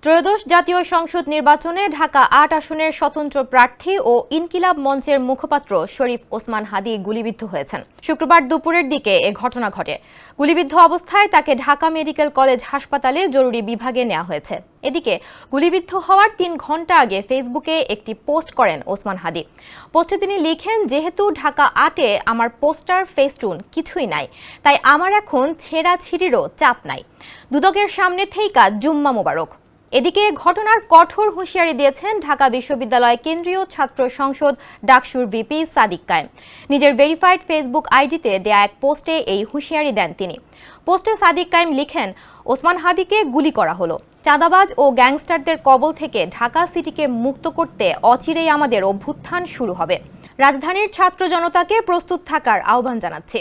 ত্রয়োদশ জাতীয় সংসদ নির্বাচনে ঢাকা ৮ আসনের স্বতন্ত্র প্রার্থী ও ইনকিলাব মঞ্চের মুখপাত্র শরীফ ওসমান হাদী গুলিবিদ্ধ হয়েছেন। শুক্রবার দুপুরের দিকে এ ঘটনা ঘটে। গুলিবিদ্ধ অবস্থায় তাকে ঢাকা মেডিকেল কলেজ হাসপাতালে জরুরি বিভাগে নেওয়া হয়েছে। এদিকে গুলিবিদ্ধ হওয়ার ৩ ঘণ্টা আগে ফেসবুকে একটি পোস্ট করেন ওসমান হাদী। পোস্টে তিনি লিখেন, যেহেতু ঢাকা ৮-এ আমার পোস্টার ফেস্টুন কিছুই নাই, তাই আমার এখন ছেঁড়াছিঁড়িরও চাপ নাই। দুদকের সামনে থেইকা জুম্মা মোবারক। এদিকে ঘটনার কঠোর হুঁশিয়ারি দিয়েছেন ঢাকা বিশ্ববিদ্যালয় কেন্দ্রীয় ছাত্র সংসদ ডাকসুর ভিপি সাদিক কায়েম। নিজের ভেরিফাইড ফেসবুক আইডিতে দেয়া এক পোস্টে এই হুঁশিয়ারি দেন তিনি। পোস্টে সাদিক কায়েম লিখেন, ওসমান হাদীকে গুলি করা হলো। চাঁদাবাজ ও গ্যাংস্টারদের কবল থেকে ঢাকা সিটিকে মুক্ত করতে অচিরেই আমাদের অভ্যুত্থান শুরু হবে। রাজধানীর ছাত্র জনতাকে প্রস্তুত থাকার আহ্বান জানাচ্ছি।